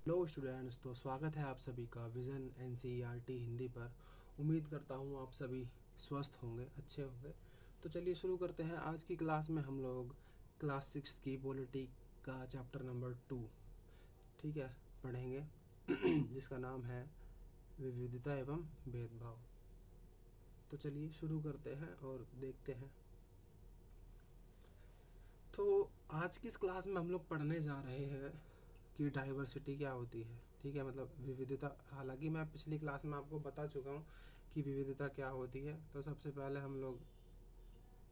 Hello students, तो स्वागत है आप सभी का विज़न एनसीईआरटी हिंदी पर। उम्मीद करता हूँ आप सभी स्वस्थ होंगे, अच्छे होंगे। तो चलिए शुरू करते हैं। आज की क्लास में हम लोग क्लास 6 की पॉलिटी का चैप्टर नंबर 2, ठीक है, पढ़ेंगे जिसका नाम है विविधता एवं भेदभाव। तो चलिए शुरू करते हैं और देखते हैं। तो आज की इस क्लास में हम लोग पढ़ने जा रहे हैं कि डाइवर्सिटी क्या होती है, ठीक है, मतलब विविधता। हालांकि मैं पिछली क्लास में आपको बता चुका हूँ कि विविधता क्या होती है। तो सबसे पहले हम लोग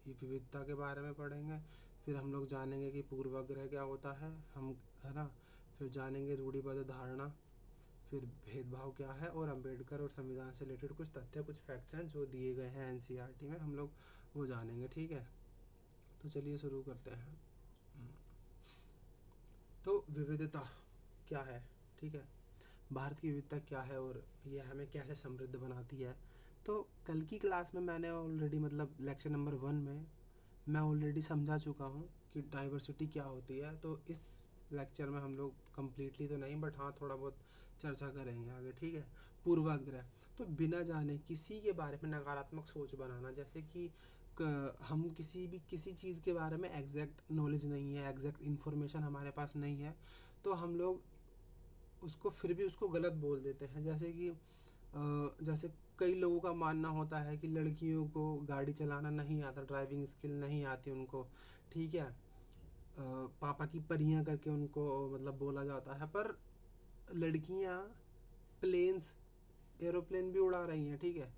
ये विविधता के बारे में पढ़ेंगे, फिर हम लोग जानेंगे कि पूर्वाग्रह क्या होता है, हम, है ना, फिर जानेंगे रूढ़िबद्ध धारणा, फिर भेदभाव क्या है, और अंबेडकर और संविधान से रिलेटेड कुछ तथ्य, कुछ फैक्ट्स हैं जो दिए गए हैं एनसीईआरटी में, हम लोग वो जानेंगे, ठीक है। तो चलिए शुरू करते हैं। तो विविधता क्या है, ठीक है, भारत की विविधता क्या है और यह हमें कैसे समृद्ध बनाती है। तो कल की क्लास में मैंने ऑलरेडी, मतलब लेक्चर नंबर 1 में मैं ऑलरेडी समझा चुका हूँ कि डाइवर्सिटी क्या होती है। तो इस लेक्चर में हम लोग कम्प्लीटली तो नहीं, बट हाँ थोड़ा बहुत चर्चा करेंगे आगे, ठीक है। पूर्वाग्रह, तो बिना जाने किसी के बारे में नकारात्मक सोच बनाना, जैसे कि हम किसी चीज़ के बारे में एग्जैक्ट नॉलेज नहीं है, एग्जैक्ट इन्फॉर्मेशन हमारे पास नहीं है, तो हम लोग उसको फिर भी उसको गलत बोल देते हैं। जैसे कि जैसे कई लोगों का मानना होता है कि लड़कियों को गाड़ी चलाना नहीं आता, ड्राइविंग स्किल नहीं आती उनको, ठीक है, पापा की परियां करके उनको मतलब बोला जाता है। पर लड़कियां प्लेन्स, एरोप्लेन भी उड़ा रही हैं, ठीक है।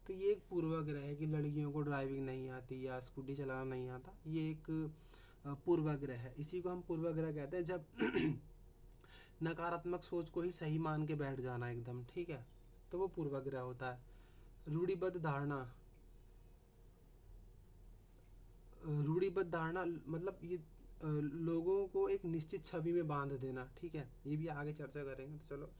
तो ये एक पूर्वाग्रह है कि लड़कियों को ड्राइविंग नहीं आती या स्कूटी चलाना नहीं आता। ये एक पूर्वाग्रह है, इसी को हम पूर्वाग्रह कहते हैं, जब नकारात्मक सोच को ही सही मान के बैठ जाना एकदम, ठीक है, तो वो पूर्वाग्रह होता है। रूढ़िबद्ध धारणा, रूढ़िबद्ध धारणा मतलब ये लोगों को एक निश्चित छवि में बांध देना, ठीक है, ये भी आगे चर्चा करेंगे। तो चलो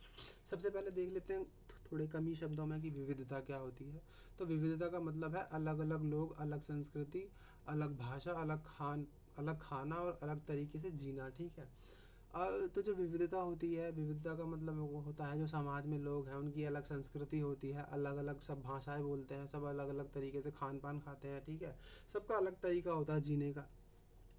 सबसे पहले देख लेते हैं थोड़े कम ही शब्दों में कि विविधता क्या होती है। तो विविधता का मतलब है अलग अलग लोग, अलग संस्कृति, अलग भाषा, अलग खाना और अलग तरीके से जीना, ठीक है। तो जो विविधता होती है, विविधता का मतलब वो होता है जो समाज में लोग हैं उनकी अलग संस्कृति होती है, अलग अलग सब भाषाएं बोलते हैं, सब अलग अलग तरीके से खान पान खाते हैं, ठीक है, सबका अलग तरीका होता है जीने का।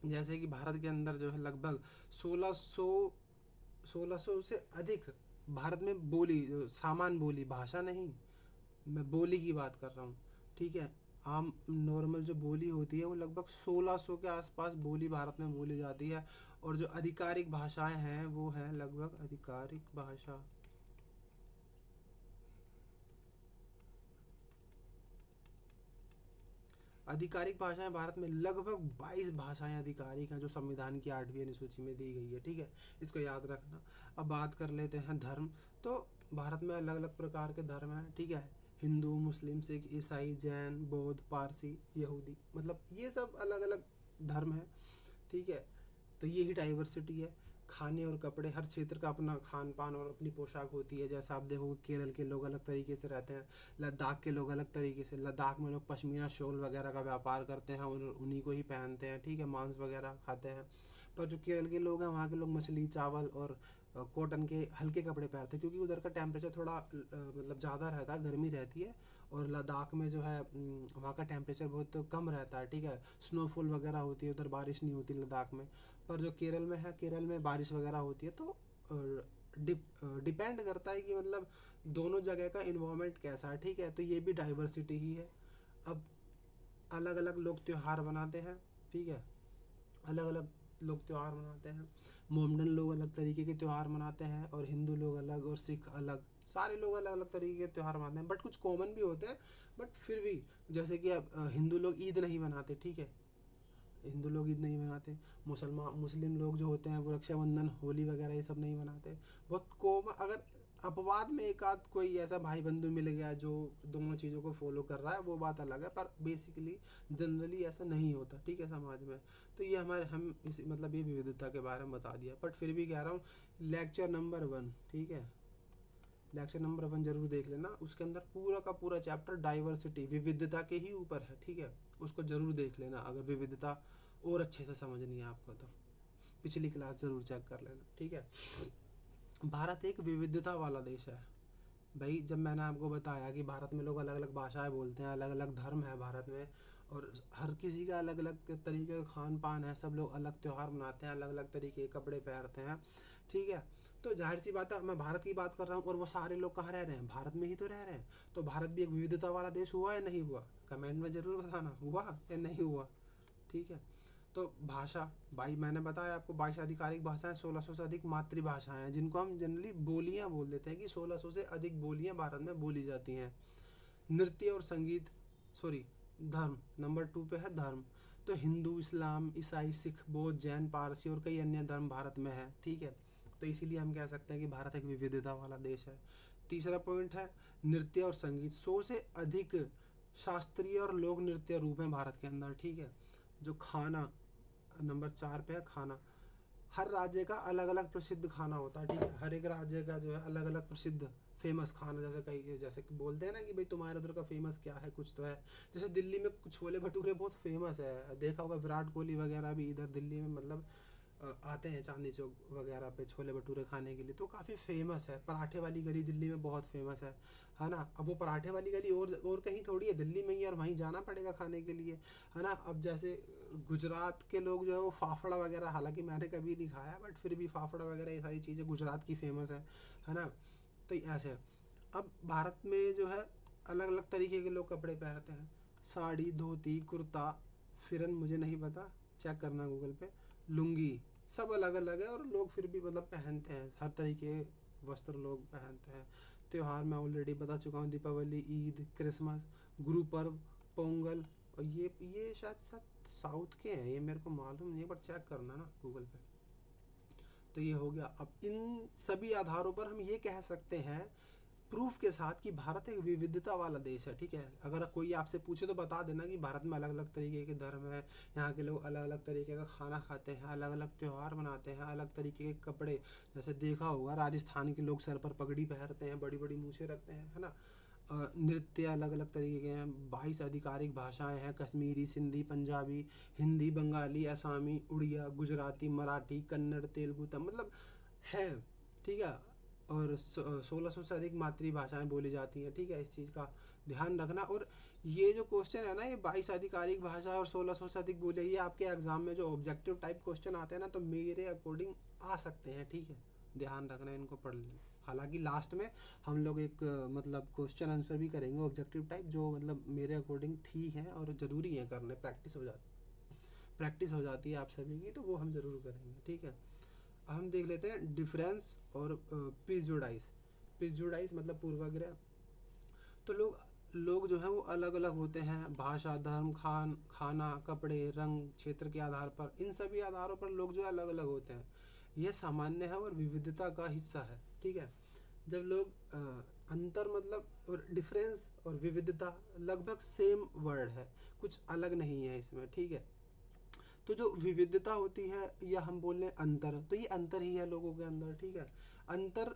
जैसे कि भारत के अंदर जो है लगभग 1600 से अधिक भारत में बोली, सामान बोली, भाषा नहीं, मैं बोली की बात कर रहा हूँ, ठीक है। आम नॉर्मल जो बोली होती है वो लगभग 1600 के आसपास बोली भारत में बोली जाती है। और जो आधिकारिक भाषाएं हैं वो हैं लगभग, आधिकारिक भाषाएं भारत में लगभग 22 भाषाएं आधिकारिक हैं जो संविधान की 8वीं अनुसूची में दी गई है, ठीक है, इसको याद रखना। अब बात कर लेते हैं धर्म। तो भारत में अलग अलग प्रकार के धर्म हैं, ठीक है, हिंदू, मुस्लिम, सिख, ईसाई, जैन, बौद्ध, पारसी, यहूदी, मतलब ये सब अलग अलग धर्म हैं, ठीक है। तो ये ही डाइवर्सिटी है। खाने और कपड़े, हर क्षेत्र का अपना खान पान और अपनी पोशाक होती है। जैसा आप देखोगे केरल के लोग अलग तरीके से रहते हैं, लद्दाख के लोग अलग तरीके से, लद्दाख में लोग पश्मीना शॉल वगैरह का व्यापार करते हैं और उन्हीं को ही पहनते हैं, ठीक है, मांस वगैरह खाते हैं। पर जो केरल के लोग हैं वहाँ के लोग मछली, चावल और कॉटन के हल्के कपड़े पहनते हैं, क्योंकि उधर का टेम्परेचर थोड़ा मतलब ज़्यादा रहता है, गर्मी रहती है। और लद्दाख में जो है वहाँ का टेम्परेचर बहुत कम रहता है, ठीक है, स्नोफॉल वगैरह होती है उधर, बारिश नहीं होती लद्दाख में। पर जो केरल में है, केरल में बारिश वगैरह होती है। तो डिपेंड करता है कि मतलब दोनों जगह का इन्वायरमेंट कैसा है, ठीक है। तो ये भी डाइवर्सिटी ही है। अब अलग अलग लोग त्यौहार बनाते हैं, ठीक है, अलग अलग लोग त्यौहार मनाते हैं। मोमडन लोग अलग तरीके के त्यौहार मनाते हैं और हिंदू लोग अलग और सिख अलग, सारे लोग अलग अलग तरीके के त्यौहार मनाते हैं, बट कुछ कॉमन भी होते हैं। बट फिर भी जैसे कि अब हिंदू लोग ईद नहीं मनाते, ठीक है, हिंदू लोग ईद नहीं मनाते। मुस्लिम लोग जो होते हैं वो रक्षाबंधन, होली वगैरह ये सब नहीं मनाते। बहुत कॉमन, अगर अपवाद में एक आध कोई ऐसा भाई बंधु मिल गया जो दोनों चीज़ों को फॉलो कर रहा है, वो बात अलग है, पर बेसिकली जनरली ऐसा नहीं होता, ठीक है, समाज में। तो ये हमारे हम इस मतलब ये विविधता के बारे में बता दिया, बट फिर भी कह रहा हूँ लेक्चर नंबर 1, ठीक है, लेक्चर नंबर 1 जरूर देख लेना। उसके अंदर पूरा का पूरा चैप्टर डाइवर्सिटी, विविधता के ही ऊपर है, ठीक है, उसको जरूर देख लेना अगर विविधता और अच्छे से समझनी है आपको तो। पिछली क्लास ज़रूर चेक कर लेना, ठीक है। भारत एक विविधता वाला देश है भाई। जब मैंने आपको बताया कि भारत में लोग अलग अलग भाषाएं बोलते हैं, अलग अलग धर्म है भारत में, और हर किसी का अलग अलग तरीके का खान पान है, सब लोग अलग त्यौहार मनाते हैं, अलग अलग तरीके के कपड़े पहनते हैं, ठीक है। तो जाहिर सी बात है, मैं भारत की बात कर रहा हूँ और वो सारे लोग कहाँ रह रहे हैं, भारत में ही तो रह रहे हैं। तो भारत भी एक विविधता वाला देश हुआ या नहीं हुआ, कमेंट में ज़रूर बताना, हुआ या नहीं हुआ, ठीक है। तो भाषा, भाई मैंने बताया आपको 22 आधिकारिक भाषाएं, 1600 से अधिक मातृभाषाएं हैं, जिनको हम जनरली बोलियां बोल देते हैं कि 1600 से अधिक बोलियां भारत में बोली जाती हैं। नृत्य और संगीत, सॉरी, धर्म नंबर 2 पे है धर्म। तो हिंदू, इस्लाम, ईसाई, सिख, बौद्ध, जैन, पारसी और कई अन्य धर्म भारत में है, ठीक है। तो इसीलिए हम कह सकते हैं कि भारत एक विविधता वाला देश है। तीसरा पॉइंट है नृत्य और संगीत, 100 से अधिक शास्त्रीय और लोक नृत्य रूप हैं भारत के अंदर, ठीक है। जो खाना, नंबर 4 पे है खाना। हर राज्य का अलग अलग प्रसिद्ध खाना होता है, ठीक है। हर एक राज्य का जो है अलग अलग प्रसिद्ध फेमस खाना, जैसे कई, जैसे कि बोलते हैं ना कि भाई तुम्हारे उधर का फेमस क्या है, कुछ तो है। जैसे दिल्ली में छोले भटूरे बहुत फेमस है, देखा होगा विराट कोहली वगैरह भी इधर दिल्ली में मतलब आते हैं चांदनी चौक वगैरह पे छोले भटूरे खाने के लिए, तो काफ़ी फेमस है। पराठे वाली गली दिल्ली में बहुत फेमस है ना। अब वो पराठे वाली गली और कहीं थोड़ी है, दिल्ली में ही, और वहीं जाना पड़ेगा खाने के लिए, है ना। अब जैसे गुजरात के लोग जो है वो फाफड़ा वगैरह, हालांकि मैंने कभी नहीं खाया, बट फिर भी फाफड़ा वगैरह ये सारी चीज़ें गुजरात की फेमस है ना। तो ऐसे अब भारत में जो है अलग अलग तरीके के लोग कपड़े पहनते हैं, साड़ी, धोती, कुर्ता, फिरन मुझे नहीं पता, चेक करना गूगल पे, लुंगी, सब अलग अलग है, और लोग फिर भी मतलब पहनते हैं, हर तरीके के वस्त्र लोग पहनते हैं। त्यौहार मैं ऑलरेडी बता चुका हूँ, दीपावली, ईद, क्रिसमस, गुरु पर्व, पोंगल, और ये शायद शायद साउथ के हैं, ये मेरे को मालूम नहीं है, पर चेक करना ना गूगल पे। तो ये हो गया। अब इन सभी आधारों पर हम ये कह सकते हैं प्रूफ के साथ कि भारत एक विविधता वाला देश है, ठीक है। अगर कोई आपसे पूछे तो बता देना कि भारत में अलग अलग तरीके के धर्म है, यहाँ के लोग अलग अलग तरीके का खाना खाते हैं, अलग अलग त्यौहार मनाते हैं, अलग तरीके के कपड़े, जैसे देखा होगा राजस्थान के लोग सर पर पगड़ी पहनते हैं, बड़ी बड़ी मूछें रखते हैं, है ना। नृत्य अलग अलग तरीके के हैं, 22 आधिकारिक भाषाएं हैं, कश्मीरी, सिंधी, पंजाबी, हिंदी, बंगाली, असमी, उड़िया, गुजराती, मराठी, कन्नड़, तेलुगु, मतलब है, ठीक है। और 1600 से अधिक मातृभाषाएं बोली जाती हैं, ठीक है, इस चीज़ का ध्यान रखना। और ये जो क्वेश्चन है ना, ये 22 आधिकारिक भाषा और 1600 से अधिक बोले, ये आपके एग्जाम में जो ऑब्जेक्टिव टाइप क्वेश्चन आते हैं ना, तो मेरे अकॉर्डिंग आ सकते हैं, ठीक है। ध्यान रखना, इनको पढ़ लें। हालांकि लास्ट में हम लोग एक मतलब क्वेश्चन आंसर भी करेंगे ऑब्जेक्टिव टाइप, जो मतलब मेरे अकॉर्डिंग ठीक है और ज़रूरी है करने, प्रैक्टिस हो जाती है आप सभी की, तो वो हम ज़रूर करेंगे, ठीक है। हम देख लेते हैं डिफरेंस और प्रिजुडाइज। प्रिजुडाइज मतलब पूर्वाग्रह। तो लोग लोग जो हैं वो अलग अलग होते हैं, भाषा, धर्म, खाना, कपड़े, रंग, क्षेत्र के आधार पर, इन सभी आधारों पर लोग जो है अलग अलग होते हैं। यह सामान्य है और विविधता का हिस्सा है, ठीक है। जब लोग अंतर मतलब, और डिफरेंस और विविधता लगभग सेम वर्ड है, कुछ अलग नहीं है इसमें, ठीक है। तो जो विविधता होती है, या हम बोल रहे अंतर, तो ये अंतर ही है लोगों के अंदर, ठीक है। अंतर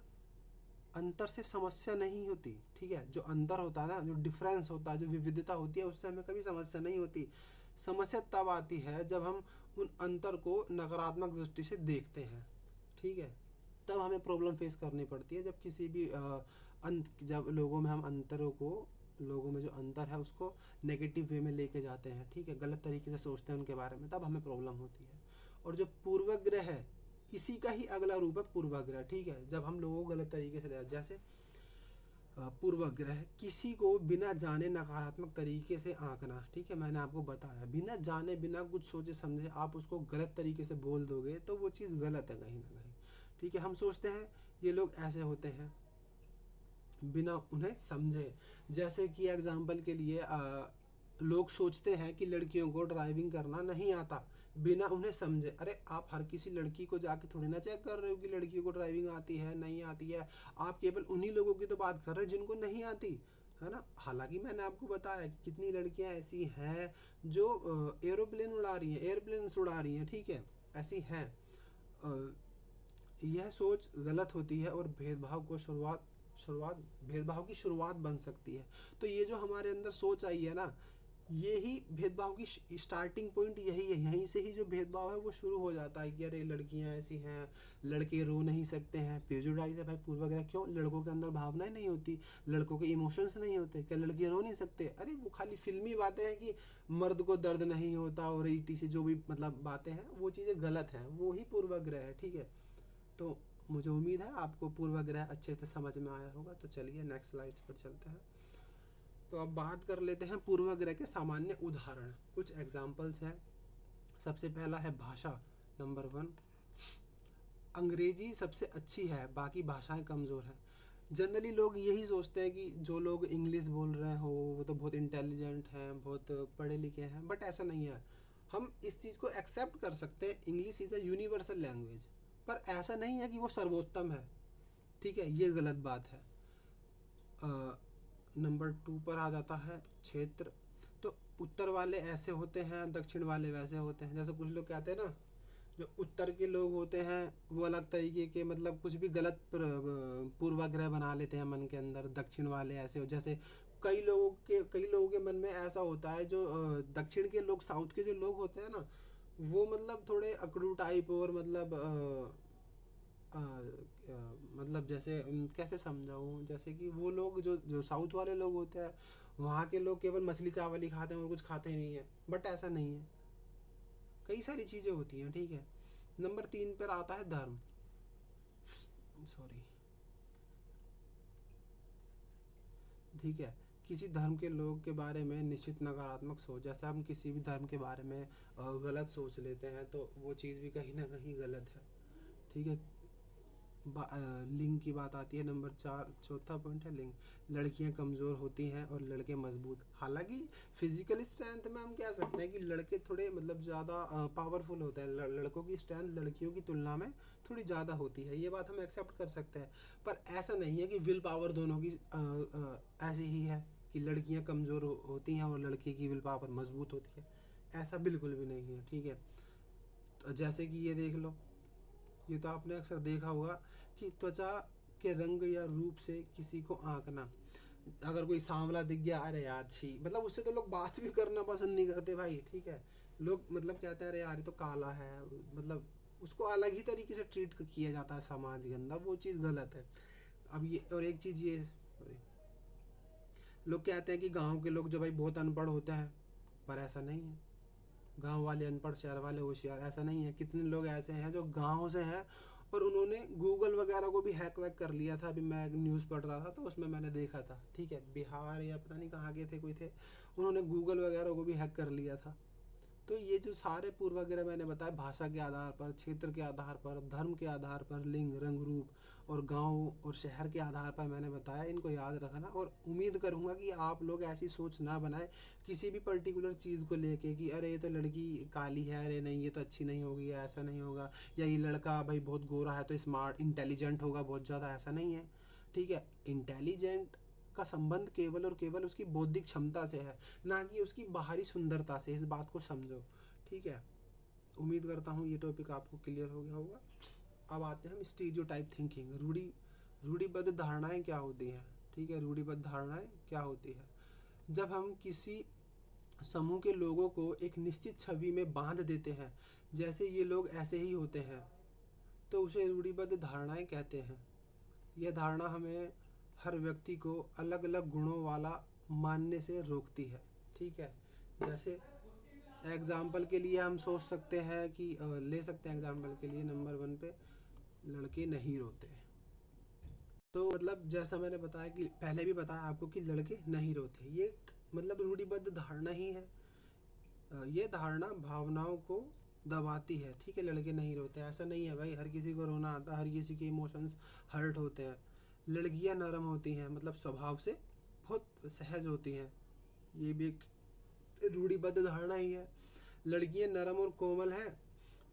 अंतर से समस्या नहीं होती, ठीक है। जो अंतर होता है ना, जो डिफरेंस होता है, जो विविधता होती है, उससे हमें कभी समस्या नहीं होती। समस्या तब आती है जब हम उन अंतर को नकारात्मक दृष्टि से देखते हैं, ठीक है। तब हमें प्रॉब्लम फेस करनी पड़ती है, जब किसी भी जब लोगों में हम अंतरों को, लोगों में जो अंतर है उसको नेगेटिव वे में लेके जाते हैं, ठीक है, गलत तरीके से सोचते हैं उनके बारे में, तब हमें प्रॉब्लम होती है। और जो पूर्वाग्रह है, इसी का ही अगला रूप है पूर्वाग्रह, ठीक है। जब हम लोगों को गलत तरीके से, जैसे पूर्वाग्रह, किसी को बिना जाने नकारात्मक तरीके से आंकना, ठीक है। मैंने आपको बताया, बिना जाने, बिना कुछ सोचे समझे आप उसको गलत तरीके से बोल दोगे, तो वो चीज़ गलत है कहीं ना कहीं, ठीक है। हम सोचते हैं ये लोग ऐसे होते हैं बिना उन्हें समझे। जैसे कि एग्जाम्पल के लिए लोग सोचते हैं कि लड़कियों को ड्राइविंग करना नहीं आता, बिना उन्हें समझे। अरे आप हर किसी लड़की को जाके थोड़ी ना चेक कर रहे हो कि लड़कियों को ड्राइविंग आती है नहीं आती है। आप केवल उन्हीं लोगों की तो बात कर रहे हो जिनको नहीं आती, है ना। हालांकि मैंने आपको बताया कि कितनी लड़कियां ऐसी हैं जो एरोप्लेन उड़ा रही हैं, एयरप्लेन्स उड़ा रही हैं, ठीक है, ऐसी हैं। यह सोच गलत होती है और भेदभाव की शुरुआत बन सकती है। तो ये जो हमारे अंदर सोच आई है ना, यही भेदभाव की स्टार्टिंग पॉइंट यही है, यहीं से ही जो भेदभाव है वो शुरू हो जाता है कि अरे लड़कियां ऐसी हैं, लड़के रो नहीं सकते हैं। प्रेजुडाइज है भाई, पूर्वाग्रह क्यों? लड़कों के अंदर भावनाएं नहीं होती, लड़कों के इमोशंस नहीं होते, क्या लड़कियां रो नहीं सकते? अरे वो खाली फिल्मी बातें हैं कि मर्द को दर्द नहीं होता और ईटी से जो भी मतलब बातें हैं वो चीज़ें गलत हैं, वो ही पूर्वाग्रह है। ठीक है, तो मुझे उम्मीद है आपको पूर्वाग्रह अच्छे से समझ में आया होगा। तो चलिए नेक्स्ट स्लाइड्स पर चलते हैं। तो अब बात कर लेते हैं पूर्वाग्रह के सामान्य उदाहरण, कुछ एग्जाम्पल्स हैं। सबसे पहला है भाषा, नंबर 1, अंग्रेजी सबसे अच्छी है, बाकी भाषाएं कमज़ोर हैं। जनरली लोग यही सोचते हैं कि जो लोग इंग्लिश बोल रहे हो वो तो बहुत इंटेलिजेंट हैं, बहुत पढ़े लिखे हैं, बट ऐसा नहीं है। हम इस चीज़ को एक्सेप्ट कर सकते हैं, English is a universal language, पर ऐसा नहीं है कि वो सर्वोत्तम है। ठीक है, ये गलत बात है। नंबर 2 पर आ जाता है क्षेत्र। तो उत्तर वाले ऐसे होते हैं, दक्षिण वाले वैसे होते हैं। जैसे कुछ लोग कहते हैं ना, जो उत्तर के लोग होते हैं वो अलग तरीके के मतलब कुछ भी गलत पूर्वाग्रह बना लेते हैं मन के अंदर, दक्षिण वाले ऐसे हो। जैसे कई लोगों के मन में ऐसा होता है, जो दक्षिण के लोग, साउथ के जो लोग होते हैं ना, वो मतलब थोड़े अकड़ू टाइप और मतलब मतलब जैसे कैसे समझाऊँ, जैसे कि वो लोग जो जो साउथ वाले लोग होते हैं, वहाँ के लोग केवल मछली चावल ही खाते हैं और कुछ खाते ही नहीं है, बट ऐसा नहीं है, कई सारी चीज़ें होती हैं। ठीक है, नंबर 3 पर आता है धर्म। सॉरी, ठीक है, किसी धर्म के लोग के बारे में निश्चित नकारात्मक सोच, जैसे हम किसी भी धर्म के बारे में गलत सोच लेते हैं तो वो चीज़ भी कहीं ना कहीं गलत है। ठीक है, लिंग की बात आती है, नंबर 4, चौथा पॉइंट है लिंग। लड़कियां कमज़ोर होती हैं और लड़के मजबूत। हालांकि फिजिकल स्ट्रेंथ में हम कह सकते हैं कि लड़के थोड़े मतलब ज़्यादा पावरफुल होते हैं, लड़कों की स्ट्रेंथ लड़कियों की तुलना में थोड़ी ज़्यादा होती है, ये बात हम एक्सेप्ट कर सकते हैं। पर ऐसा नहीं है कि विल पावर दोनों की ऐसी ही है कि लड़कियां कमज़ोर होती हैं और लड़के की विल पावर मजबूत होती है, ऐसा बिल्कुल भी नहीं है। ठीक है, तो जैसे कि ये देख लो, ये तो आपने अक्सर देखा होगा कि त्वचा के रंग या रूप से किसी को आंकना। अगर कोई सांवला दिख गया, अरे यार छी, मतलब उससे तो लोग बात भी करना पसंद नहीं करते भाई। ठीक है, लोग मतलब कहते हैं अरे यार ये तो काला है, मतलब उसको अलग ही तरीके से ट्रीट किया जाता है समाज के अंदर, वो चीज़ गलत है। अब ये और एक चीज़ ये, सॉरी, लोग कहते हैं कि गांव के लोग जो भाई बहुत अनपढ़ होते हैं, पर ऐसा नहीं है। गांव वाले अनपढ़, शहर वाले होशियार, ऐसा नहीं है। कितने लोग ऐसे हैं जो गांव से हैं और उन्होंने गूगल वगैरह को भी हैक वैक कर लिया था। अभी मैं एक न्यूज़ पढ़ रहा था तो उसमें मैंने देखा था, ठीक है, बिहार या पता नहीं कहाँ के थे, कोई थे, उन्होंने गूगल वगैरह को भी हैक कर लिया था। तो ये जो सारे पूर्वाग्रह मैंने बताया, भाषा के आधार पर, क्षेत्र के आधार पर, धर्म के आधार पर, लिंग, रंग, रूप और गांव और शहर के आधार पर मैंने बताया, इनको याद रखना। और उम्मीद करूंगा कि आप लोग ऐसी सोच ना बनाए किसी भी पर्टिकुलर चीज़ को लेके कि अरे ये तो लड़की काली है, अरे नहीं ये तो अच्छी नहीं होगी, या ऐसा नहीं होगा, या ये लड़का भाई बहुत गोरा है तो स्मार्ट इंटेलिजेंट होगा बहुत ज़्यादा, ऐसा नहीं है। ठीक है, इंटेलिजेंट का संबंध केवल और केवल उसकी बौद्धिक क्षमता से है, ना कि उसकी बाहरी सुंदरता से, इस बात को समझो। ठीक है, उम्मीद करता हूँ ये टॉपिक आपको क्लियर हो गया होगा। अब आते हैं हम स्टीरियोटाइप थिंकिंग, रूढ़िबद्ध धारणाएं क्या होती हैं। ठीक है, रूढ़िबद्ध धारणाएं क्या होती है? जब हम किसी समूह के लोगों को एक निश्चित छवि में बांध देते हैं, जैसे ये लोग ऐसे ही होते हैं, तो उसे रूढ़िबद्ध धारणाएं कहते हैं। यह धारणा हमें हर व्यक्ति को अलग अलग गुणों वाला मानने से रोकती है। ठीक है, जैसे एग्जाम्पल के लिए हम सोच सकते हैं कि ले सकते हैं एग्जाम्पल के लिए, नंबर 1 पे लड़के नहीं रोते। तो मतलब जैसा मैंने बताया कि पहले भी बताया आपको कि लड़के नहीं रोते, ये मतलब रूढ़िबद्ध धारणा ही है। ये धारणा भावनाओं को दबाती है। ठीक है, लड़के नहीं रोते, ऐसा नहीं है भाई, हर किसी को रोना आता है, हर किसी के इमोशंस हर्ट होते हैं। लड़कियां नरम होती हैं, मतलब स्वभाव से बहुत सहज होती हैं, ये भी एक रूढ़िबद्ध धारणा ही है। लड़कियां नरम और कोमल हैं,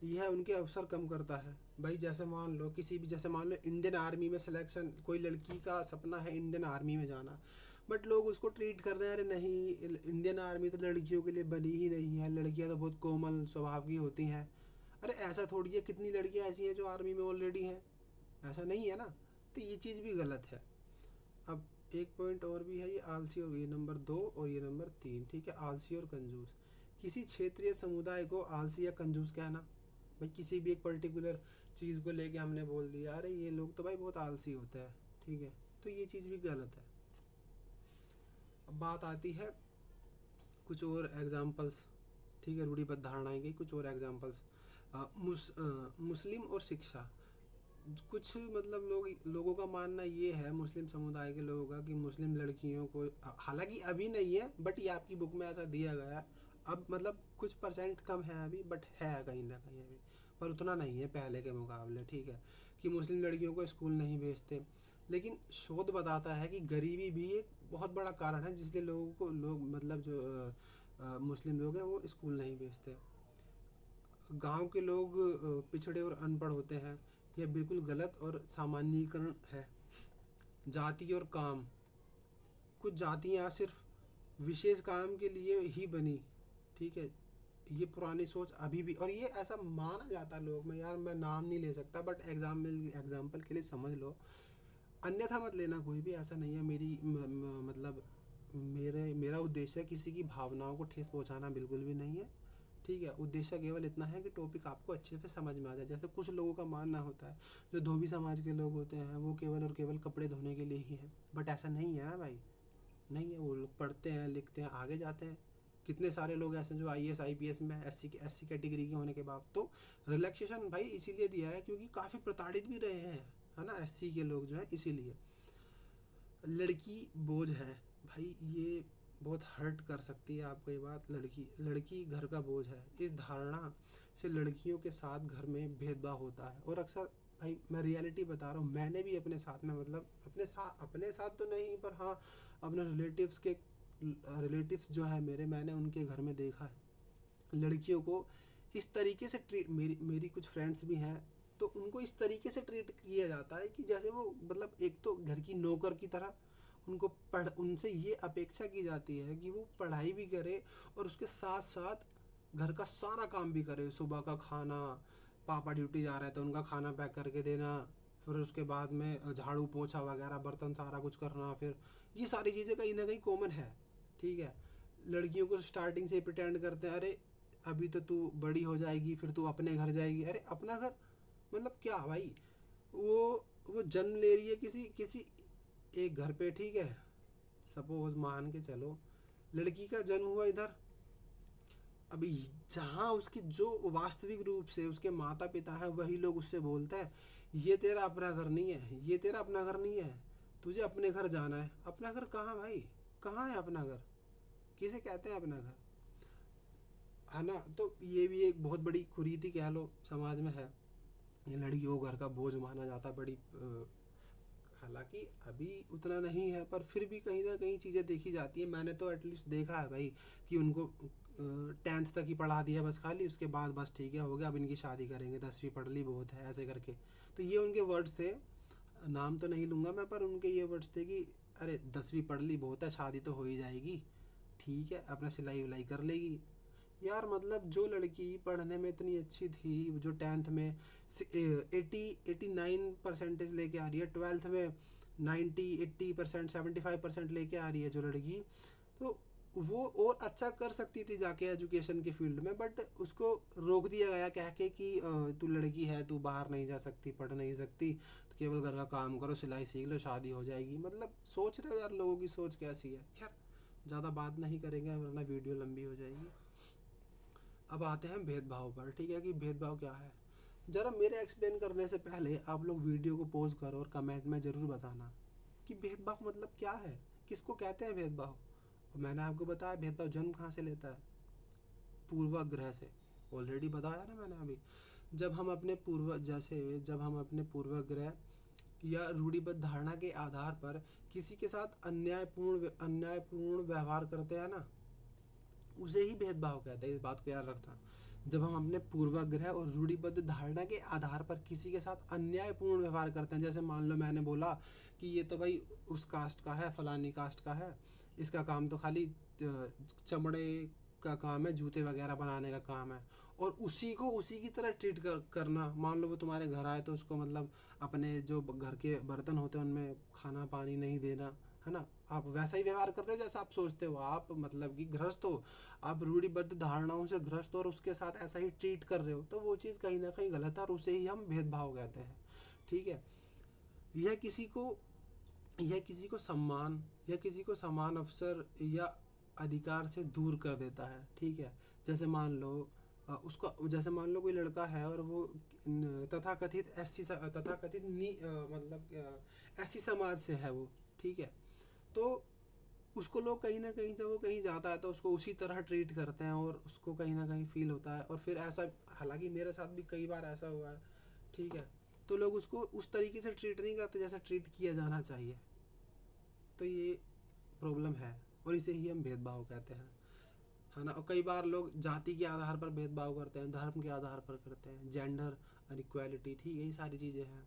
यह उनके अवसर कम करता है। भाई जैसे मान लो किसी भी, जैसे मान लो इंडियन आर्मी में सिलेक्शन, कोई लड़की का सपना है इंडियन आर्मी में जाना, बट लोग उसको ट्रीट कर रहे हैं, अरे नहीं इंडियन आर्मी तो लड़कियों के लिए बनी ही नहीं है, लड़कियां तो बहुत कोमल स्वभाव की होती हैं। अरे ऐसा थोड़ी है, कितनी लड़कियां ऐसी हैं जो आर्मी में ऑलरेडी हैं, ऐसा नहीं है ना। तो ये चीज़ भी गलत है। अब एक पॉइंट और भी है, ये आलसी और ये नंबर 2 और ये नंबर 3, ठीक है, आलसी और कंजूस। किसी क्षेत्रीय समुदाय को आलसी या कंजूस कहना, भाई किसी भी एक पर्टिकुलर चीज़ को लेके हमने बोल दिया अरे ये लोग तो भाई बहुत आलसी होते हैं, ठीक है, तो ये चीज़ भी गलत है। अब बात आती है कुछ और एग्जाम्पल्स, ठीक है, रूढ़िबद्ध धारणाएं की कुछ और एग्जाम्पल्स। मुस्लिम और शिक्षा। कुछ मतलब लोगों का मानना ये है, मुस्लिम समुदाय के लोगों का, कि मुस्लिम लड़कियों को, हालांकि अभी नहीं है बट ये आपकी बुक में ऐसा दिया गया है, अब मतलब कुछ परसेंट कम है अभी, बट है कहीं ना कहीं अभी, पर उतना नहीं है पहले के मुकाबले, ठीक है, कि मुस्लिम लड़कियों को स्कूल नहीं भेजते। लेकिन शोध बताता है कि गरीबी भी एक बहुत बड़ा कारण है जिसलिए लोगों को मतलब जो मुस्लिम लोग हैं वो स्कूल नहीं भेजते। गांव के लोग पिछड़े और अनपढ़ होते हैं, यह बिल्कुल गलत और सामान्यीकरण है। जाति और काम। कुछ जातियां सिर्फ विशेष काम के लिए ही बनी, ठीक है, ये पुरानी सोच अभी भी, और ये ऐसा माना जाता है लोग में, यार मैं नाम नहीं ले सकता बट एग्जाम्पल के लिए समझ लो, अन्यथा मत लेना कोई भी, ऐसा नहीं है। मतलब मेरा उद्देश्य किसी की भावनाओं को ठेस पहुंचाना बिल्कुल भी नहीं है, ठीक है, उद्देश्य केवल इतना है कि टॉपिक आपको अच्छे से समझ में आ जाए। जैसे कुछ लोगों का मानना होता है, जो धोबी समाज के लोग होते हैं वो केवल और केवल कपड़े धोने के लिए ही है, बट ऐसा नहीं है ना भाई, नहीं है। वो लोग पढ़ते हैं, लिखते हैं, आगे जाते हैं। कितने सारे लोग ऐसे जो IAS IPS में एससी कैटेगरी के होने के बाद, तो रिलैक्सेशन भाई इसीलिए दिया है क्योंकि काफ़ी प्रताड़ित भी रहे हैं, है ना, SC के लोग जो है, इसीलिए। लड़की बोझ है, भाई ये बहुत हर्ट कर सकती है आपको ये बात। लड़की घर का बोझ है, इस धारणा से लड़कियों के साथ घर में भेदभाव होता है, और अक्सर भाई मैं रियलिटी बता रहा हूँ, मैंने भी अपने साथ में, मतलब अपने साथ तो नहीं पर हाँ अपने रिलेटिव्स जो है मेरे, मैंने उनके घर में देखा है लड़कियों को इस तरीके से ट्रीट, मेरी कुछ फ्रेंड्स भी हैं, तो उनको इस तरीके से ट्रीट किया जाता है कि जैसे वो मतलब एक तो घर की नौकर की तरह, उनसे ये अपेक्षा की जाती है कि वो पढ़ाई भी करे और उसके साथ साथ घर का सारा काम भी करे। सुबह का खाना, पापा ड्यूटी जा रहे हैं तो उनका खाना पैक करके देना, फिर उसके बाद में झाड़ू पोछा वगैरह, बर्तन सारा कुछ करना, फिर ये सारी चीज़ें कहीं ना कहीं कॉमन है, ठीक है। लड़कियों को स्टार्टिंग से प्रिटेंड करते हैं, अरे अभी तो तू बड़ी हो जाएगी, फिर तू अपने घर जाएगी, अरे अपना घर मतलब क्या भाई, वो जन्म ले रही है किसी किसी एक घर पे, ठीक है, सपोज मान के चलो लड़की का जन्म हुआ इधर, अभी जहाँ उसकी जो वास्तविक रूप से उसके माता पिता हैं वही लोग उससे बोलते हैं ये तेरा अपना घर नहीं है, ये तेरा अपना घर नहीं है, तुझे अपने घर जाना है। अपना घर कहाँ भाई, कहाँ है अपना घर, किसे कहते हैं अपना घर, है ना। तो ये भी एक बहुत बड़ी कुरीति कह लो समाज में है, ये लड़कियों को घर का बोझ माना जाता है, बड़ी हालांकि अभी उतना नहीं है पर फिर भी कहीं ना कहीं चीज़ें देखी जाती है। मैंने तो एटलीस्ट देखा है भाई कि उनको 10th तक ही पढ़ा दिया बस खाली, उसके बाद बस ठीक है हो गया, अब इनकी शादी करेंगे, 10वीं पढ़ ली बहुत है, ऐसे करके। तो ये उनके वर्ड्स थे, नाम तो नहीं लूँगा मैं, पर उनके ये वर्ड्स थे कि अरे 10वीं पढ़ ली बहुत है, शादी तो हो ही जाएगी, ठीक है, अपना सिलाई विलाई कर लेगी। यार मतलब जो लड़की पढ़ने में इतनी अच्छी थी, जो 10th में 89% लेके आ रही है, 12th में 90 80% 75% लेके आ रही है जो लड़की, तो वो और अच्छा कर सकती थी जाके एजुकेशन के फील्ड में, बट उसको रोक दिया गया कह के कि तू लड़की है, तू बाहर नहीं जा सकती, पढ़ नहीं सकती, तो केवल घर का काम करो, सिलाई सीख लो, शादी हो जाएगी। मतलब सोच रहे हो यार लोगों की सोच कैसी है। खैर ज़्यादा बात नहीं करेंगे वरना वीडियो लंबी हो जाएगी। अब आते हैं भेदभाव पर, ठीक है, कि भेदभाव क्या है। ज़रा मेरे एक्सप्लेन करने से पहले आप लोग वीडियो को पॉज करो और कमेंट में ज़रूर बताना कि भेदभाव मतलब क्या है, किसको कहते हैं भेदभाव। और मैंने आपको बताया भेदभाव जन्म कहाँ से लेता है, पूर्वाग्रह से, ऑलरेडी बताया ना मैंने अभी। जब हम अपने पूर्वाग्रह या रूढ़िबद्ध धारणा के आधार पर किसी के साथ अन्यायपूर्ण व्यवहार करते हैं ना, उसे ही भेदभाव कहते हैं, इस बात को याद रखना। जब हम अपने पूर्वाग्रह और रूढ़िबद्ध धारणा के आधार पर किसी के साथ अन्यायपूर्ण व्यवहार करते हैं, जैसे मान लो मैंने बोला कि ये तो भाई उस कास्ट का है, फलानी कास्ट का है, इसका काम तो खाली चमड़े का काम है, जूते वगैरह बनाने का काम है, और उसी को उसी की तरह ट्रीट करना। मान लो वो तुम्हारे घर आए तो उसको मतलब अपने जो घर के बर्तन होते हैं उनमें खाना पानी नहीं देना, है ना। आप वैसा ही व्यवहार कर रहे हो जैसा आप सोचते हो, आप मतलब कि ग्रस्त हो, आप रूढ़िबद्ध धारणाओं से ग्रस्त हो और उसके साथ ऐसा ही ट्रीट कर रहे हो, तो वो चीज़ कहीं ना कहीं गलत है और उसे ही हम भेदभाव कहते हैं। ठीक है। यह किसी को यह किसी को सम्मान या किसी को समान अवसर या अधिकार से दूर कर देता है। ठीक है। जैसे मान लो उसका जैसे मान लो कोई लड़का है और वो तथाकथित तथाकथित मतलब ऐसी समाज से है वो। ठीक है। तो उसको लोग कहीं ना कहीं जब वो कहीं जाता है तो उसको उसी तरह ट्रीट करते हैं और उसको कहीं ना कहीं फील होता है, और फिर ऐसा, हालांकि मेरे साथ भी कई बार ऐसा हुआ है। ठीक है। तो लोग उसको उस तरीके से ट्रीट नहीं करते जैसा ट्रीट किया जाना चाहिए। तो ये प्रॉब्लम है और इसे ही हम भेदभाव कहते हैं, है ना। और कई बार लोग जाति के आधार पर भेदभाव करते हैं, धर्म के आधार पर करते हैं, जेंडर अनइक्वालिटी, ठीक है, ये सारी चीज़ें हैं।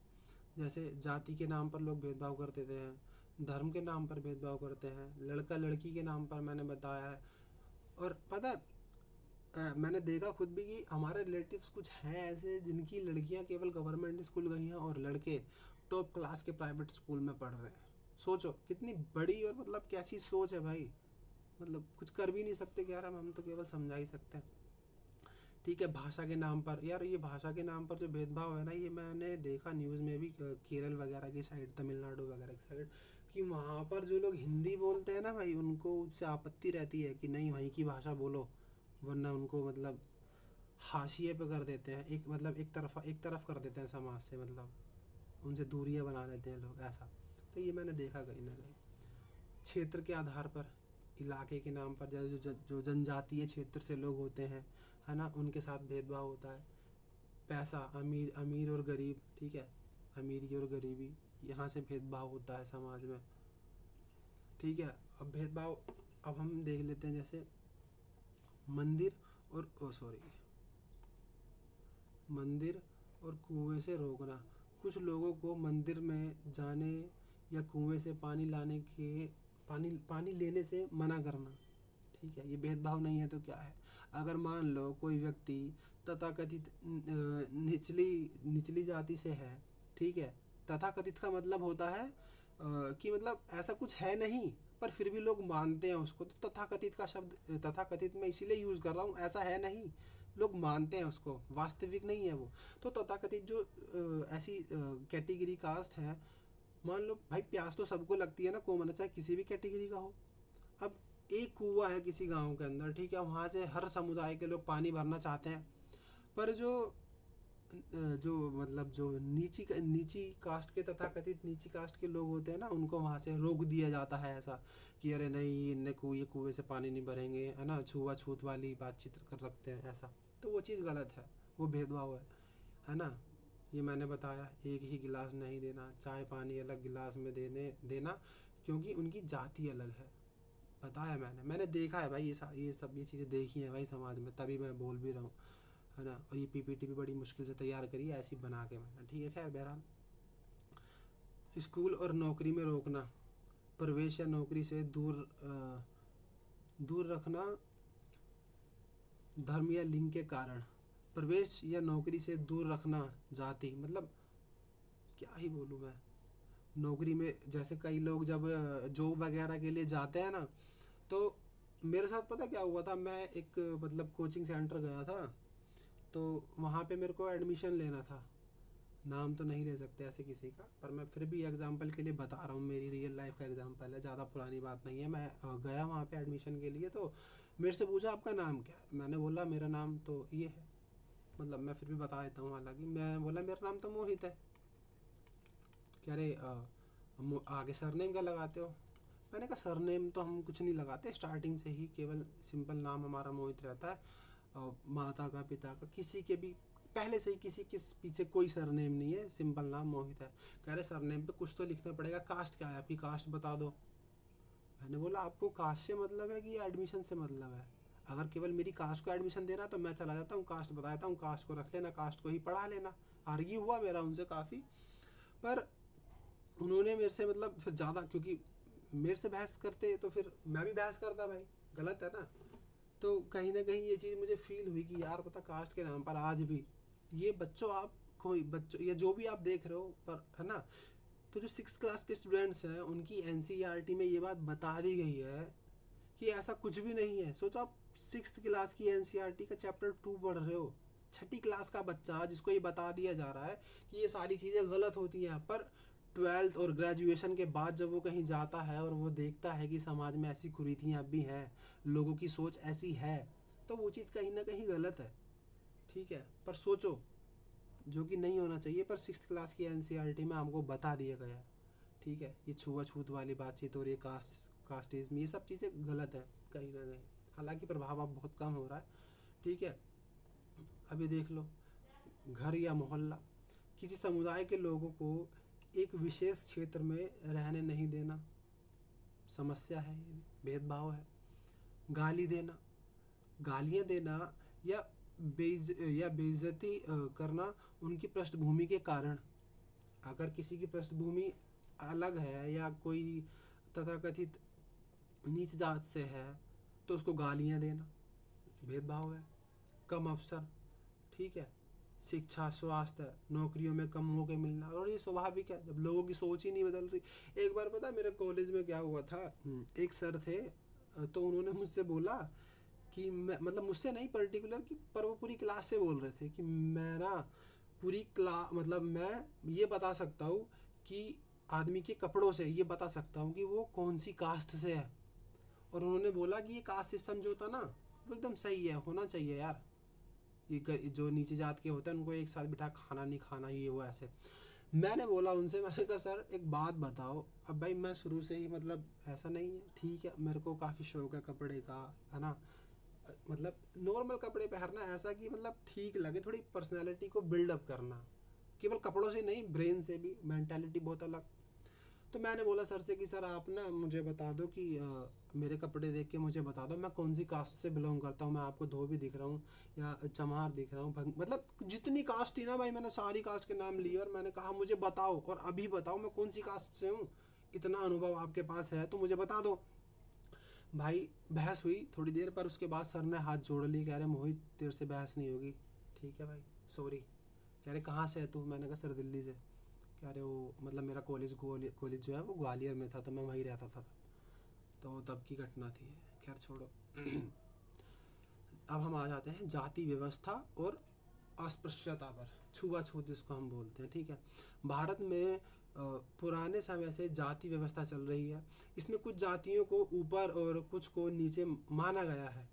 जैसे जाति के नाम पर लोग भेदभाव कर देते हैं, धर्म के नाम पर भेदभाव करते हैं, लड़का लड़की के नाम पर मैंने बताया है। और पता है, मैंने देखा खुद भी कि हमारे रिलेटिव्स कुछ हैं ऐसे जिनकी लड़कियां केवल गवर्नमेंट स्कूल गई हैं और लड़के टॉप क्लास के प्राइवेट स्कूल में पढ़ रहे हैं। सोचो कितनी बड़ी और मतलब कैसी सोच है भाई। मतलब कुछ कर भी नहीं सकते कि यार हम तो केवल समझा ही सकते हैं। ठीक है। भाषा के नाम पर यार, ये भाषा के नाम पर जो भेदभाव है ना, ये मैंने देखा न्यूज़ में भी, केरल वगैरह की साइड, तमिलनाडु वगैरह की साइड, कि वहाँ पर जो लोग हिंदी बोलते हैं ना भाई, उनको उससे आपत्ति रहती है कि नहीं वहीं की भाषा बोलो, वरना उनको मतलब हाशिए पे कर देते हैं, एक मतलब एक तरफ कर देते हैं समाज से, मतलब उनसे दूरियां बना देते हैं लोग, ऐसा। तो ये मैंने देखा कहीं ना कहीं। क्षेत्र के आधार पर, इलाके के नाम पर, जैसे जो जनजातीय क्षेत्र से लोग होते हैं, है ना, उनके साथ भेदभाव होता है। पैसा, अमीर अमीर और गरीब, ठीक है, अमीरी और गरीबी, यहाँ से भेदभाव होता है समाज में। ठीक है। अब भेदभाव, अब हम देख लेते हैं जैसे मंदिर और ओ सॉरी मंदिर और कुएं से रोकना। कुछ लोगों को मंदिर में जाने या कुएं से पानी लाने के पानी पानी लेने से मना करना। ठीक है। ये भेदभाव नहीं है तो क्या है। अगर मान लो कोई व्यक्ति तथाकथित निचली निचली जाति से है। ठीक है। तथाकथित का मतलब होता है कि मतलब ऐसा कुछ है नहीं, पर फिर भी लोग मानते हैं उसको, तो तथाकथित का शब्द तथाकथित मैं इसीलिए यूज़ कर रहा हूँ, ऐसा है नहीं, लोग मानते हैं उसको, वास्तविक नहीं है वो। तो तथाकथित जो ऐसी कैटेगरी कास्ट है, मान लो भाई प्यास तो सबको लगती है ना, कॉमन है, चाहे किसी भी कैटेगरी का हो। अब एक कुआं है किसी गांव के अंदर, ठीक है, वहाँ से हर समुदाय के लोग पानी भरना चाहते हैं, पर जो मतलब जो नीची कास्ट के, तथाकथित नीची कास्ट के लोग होते हैं ना, उनको वहाँ से रोक दिया जाता है, ऐसा कि अरे नहीं, ये कुएं से पानी नहीं भरेंगे, है ना, छुआछूत वाली बातचीत कर रखते हैं ऐसा। तो वो चीज़ गलत है, वो भेदभाव है ना। ये मैंने बताया, एक ही गिलास नहीं देना, चाय पानी अलग गिलास में देना, क्योंकि उनकी जाति अलग है। बताया मैंने देखा है भाई, ये चीज़ें देखी हैं भाई समाज में, तभी मैं बोल भी रहा हूँ, है ना। और ये पीपीटी भी बड़ी मुश्किल से तैयार करी है, ऐसी बना के मैंने। ठीक है। खैर बहरहाल, स्कूल और नौकरी में रोकना, प्रवेश या नौकरी से दूर रखना धर्म या लिंग के कारण। प्रवेश या नौकरी से दूर रखना जाति, मतलब क्या ही बोलूँ मैं। नौकरी में जैसे कई लोग जब जॉब वगैरह के लिए जाते हैं ना, तो मेरे साथ पता क्या हुआ था, मैं एक मतलब कोचिंग सेंटर गया था, तो वहाँ पे मेरे को एडमिशन लेना था। नाम तो नहीं ले सकते ऐसे किसी का, पर मैं फिर भी एग्जांपल के लिए बता रहा हूँ, मेरी रियल लाइफ का एग्जांपल है, ज़्यादा पुरानी बात नहीं है। मैं गया वहाँ पे एडमिशन के लिए, तो मेरे से पूछा आपका नाम क्या है, मैंने बोला मेरा नाम तो ये है, मतलब मैं फिर भी बता देता हूँ, हालांकि मैं बोला मेरा नाम तो मोहित है। कह रहे आगे सरनेम क्या लगाते हो। मैंने कहा सरनेम तो हम कुछ नहीं लगाते, स्टार्टिंग से ही केवल सिंपल नाम हमारा मोहित रहता है, और माता का पिता का किसी के भी पहले से ही किसी के पीछे कोई सरनेम नहीं है, सिंपल नाम मोहित है। कह रहे सरनेम पे कुछ तो लिखना पड़ेगा, कास्ट क्या है आपकी, कास्ट बता दो। मैंने बोला आपको कास्ट से मतलब है कि एडमिशन से मतलब है। अगर केवल मेरी कास्ट को एडमिशन देना तो मैं चला जाता हूँ, कास्ट बता देता हूँ, कास्ट को रख लेना, कास्ट को ही पढ़ा लेना। आर्ग्यू हुआ मेरा उनसे काफ़ी, पर उन्होंने मेरे से मतलब फिर ज़्यादा, क्योंकि मेरे से बहस करते तो फिर मैं भी बहस करता भाई, गलत है ना। तो कहीं ना कहीं ये चीज़ मुझे फील हुई कि यार पता, कास्ट के नाम पर आज भी ये बच्चों, आप कोई बच्चों या जो भी आप देख रहे हो, पर है ना, तो जो 6th क्लास के स्टूडेंट्स हैं उनकी एनसीईआरटी में ये बात बता दी गई है कि ऐसा कुछ भी नहीं है। सोचो आप 6th क्लास की एनसीईआरटी का चैप्टर 2 पढ़ रहे हो, छठी क्लास का बच्चा जिसको ये बता दिया जा रहा है कि ये सारी चीज़ें गलत होती हैं, पर 12th और ग्रेजुएशन के बाद जब वो कहीं जाता है और वो देखता है कि समाज में ऐसी कुरीतियाँ अब भी हैं, लोगों की सोच ऐसी है, तो वो चीज़ कहीं ना कहीं गलत है। ठीक है, पर सोचो, जो कि नहीं होना चाहिए, पर 6th क्लास की एनसीईआरटी में हमको बता दिया गया है। ठीक है, ये छुआछूत वाली बातचीत और ये कास्टिज्म, ये सब चीज़ें गलत है कहीं ना कहीं। हालांकि प्रभाव अब बहुत कम हो रहा है। ठीक है, अभी देख लो, घर या मोहल्ला, किसी समुदाय के लोगों को एक विशेष क्षेत्र में रहने नहीं देना समस्या है, ये भेदभाव है। गाली देना, गालियाँ देना या बेइज्जती करना उनकी पृष्ठभूमि के कारण। अगर किसी की पृष्ठभूमि अलग है या कोई तथाकथित नीच जात से है तो उसको गालियाँ देना भेदभाव है। कम अवसर, ठीक है, शिक्षा, स्वास्थ्य, नौकरियों में कम मौके मिलना, और ये स्वाभाविक है जब लोगों की सोच ही नहीं बदल रही। एक बार पता है मेरे कॉलेज में क्या हुआ था, एक सर थे, तो उन्होंने मुझसे बोला कि मैं, मतलब मुझसे नहीं पर्टिकुलर कि, पर वो पूरी क्लास से बोल रहे थे कि मैं ना पूरी क्लास, मतलब मैं ये बता सकता हूँ कि आदमी के कपड़ों से ये बता सकता हूँ कि वो कौन सी कास्ट से है। और उन्होंने बोला कि ये कास्ट सिस्टम जो होता ना वो एकदम सही है, होना चाहिए यार, ये जो नीचे जात के होते हैं उनको एक साथ बिठा खाना नहीं खाना, ये वो ऐसे। मैंने बोला उनसे, मैंने कहा सर एक बात बताओ, अब भाई मैं शुरू से ही, मतलब ऐसा नहीं है, ठीक है, मेरे को काफ़ी शौक है कपड़े का, है ना, मतलब नॉर्मल कपड़े पहनना, ऐसा कि मतलब ठीक लगे, थोड़ी पर्सनैलिटी को बिल्डअप करना, केवल कपड़ों से नहीं, ब्रेन से भी, मेंटालिटी बहुत अलग। तो मैंने बोला सर से कि सर आप ना मुझे बता दो कि मेरे कपड़े देख के मुझे बता दो मैं कौन सी कास्ट से बिलोंग करता हूँ। मैं आपको धोबी दिख रहा हूँ या चमार दिख रहा हूँ, मतलब जितनी कास्ट थी ना भाई, मैंने सारी कास्ट के नाम लिए और मैंने कहा मुझे बताओ, और अभी बताओ मैं कौन सी कास्ट से हूँ, इतना अनुभव आपके पास है तो मुझे बता दो। भाई बहस हुई थोड़ी देर, पर उसके बाद सर ने हाथ जोड़ ली, कह रहे मोहित तेरे से बहस नहीं होगी। ठीक है भाई, सॉरी। कह रहे कहाँ से है तू, मैंने कहा सर दिल्ली से। कह रहे वो, मतलब मेरा कॉलेज जो है वो ग्वालियर में था, तो मैं वहीं रहता था, तो तब की घटना थी। खैर छोड़ो। अब हम आ जाते हैं जाति व्यवस्था और अस्पृश्यता पर, छुआछूत जिसको हम बोलते हैं। ठीक है, भारत में पुराने समय से जाति व्यवस्था चल रही है। इसमें कुछ जातियों को ऊपर और कुछ को नीचे माना गया है।